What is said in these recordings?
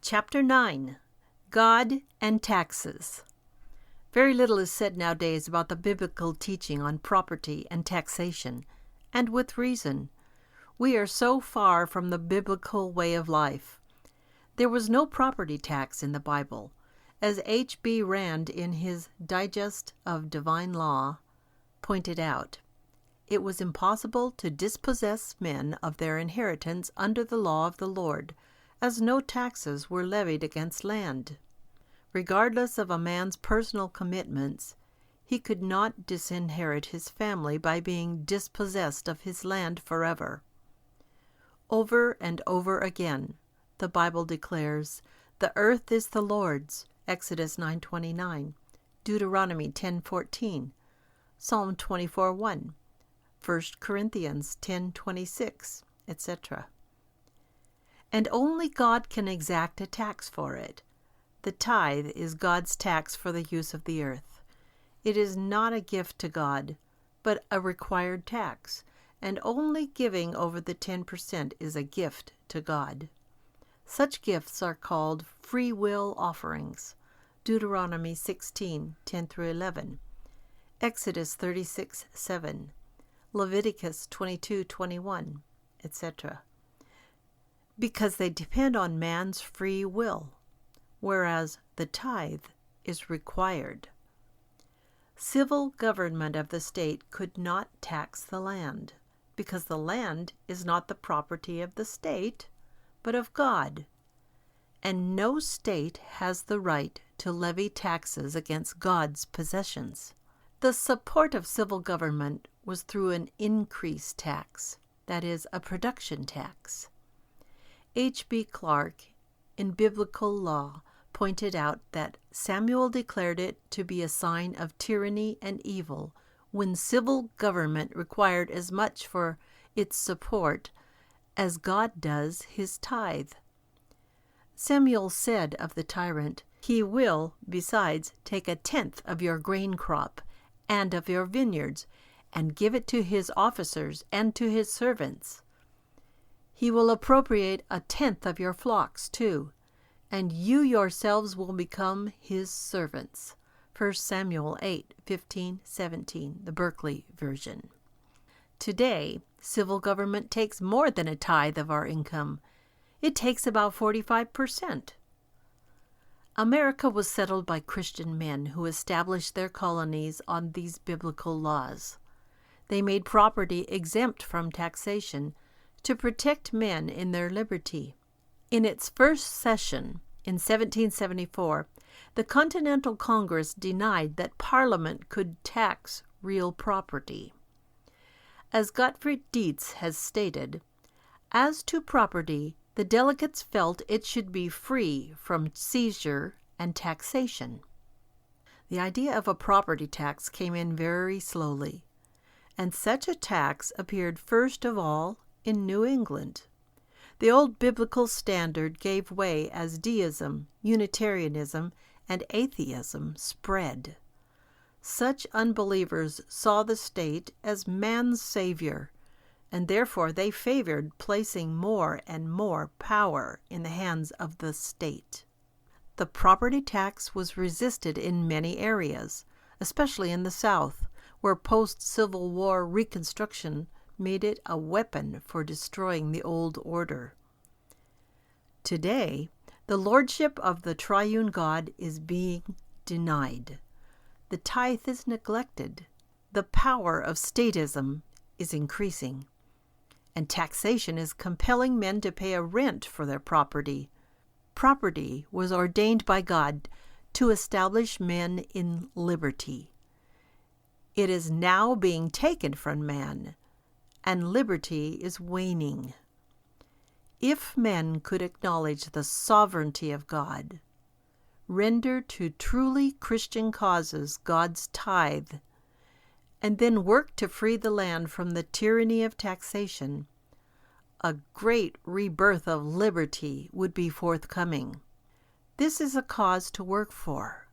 Chapter 9. God and Taxes. Very little is said nowadays about the biblical teaching on property and taxation, and with reason. We are so far from the biblical way of life. There was no property tax in the Bible. As H.B. Rand in his Digest of Divine Law pointed out, it was impossible to dispossess men of their inheritance under the law of the Lord, as no taxes were levied against land. Regardless of a man's personal commitments, he could not disinherit his family by being dispossessed of his land forever. Over and over again, the Bible declares, "The earth is the Lord's," Exodus 9:29, Deuteronomy 10:14, Psalm 24:1, 1 Corinthians 10:26, etc. And only God can exact a tax for it. The tithe is God's tax for the use of the earth. It is not a gift to God, but a required tax, and only giving over the 10% is a gift to God. Such gifts are called free will offerings. Deuteronomy 16:10-11, Exodus 36:7, Leviticus 22:21, etc. Because they depend on man's free will, whereas the tithe is required. Civil government of the state could not tax the land, because the land is not the property of the state, but of God, and no state has the right to levy taxes against God's possessions. The support of civil government was through an increase tax, that is, a production tax. H.B. Clark, in Biblical Law, pointed out that Samuel declared it to be a sign of tyranny and evil when civil government required as much for its support as God does his tithe. Samuel said of the tyrant, "He will, besides, take 1/10 of your grain crop and of your vineyards, and give it to his officers and to his servants. He will appropriate 1/10 of your flocks too, and you yourselves will become his servants." 1 Samuel 8:15-17, the Berkeley version. Today, civil government takes more than a tithe of our income. It takes about 45%. America was settled by Christian men who established their colonies on these biblical laws. They made property exempt from taxation to protect men in their liberty. In its first session, in 1774, the Continental Congress denied that Parliament could tax real property. As Gottfried Dietz has stated, as to property, the delegates felt it should be free from seizure and taxation. The idea of a property tax came in very slowly, and such a tax appeared first of all in New England. The old biblical standard gave way as deism, Unitarianism, and atheism spread. Such unbelievers saw the state as man's savior, and therefore they favored placing more and more power in the hands of the state. The property tax was resisted in many areas, especially in the South, where post-Civil War Reconstruction made it a weapon for destroying the old order. Today, the lordship of the triune God is being denied. The tithe is neglected. The power of statism is increasing. And taxation is compelling men to pay a rent for their property. Property was ordained by God to establish men in liberty. It is now being taken from man, and liberty is waning. If men could acknowledge the sovereignty of God, render to truly Christian causes God's tithe, and then work to free the land from the tyranny of taxation, a great rebirth of liberty would be forthcoming. This is a cause to work for.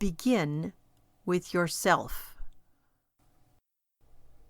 Begin with yourself.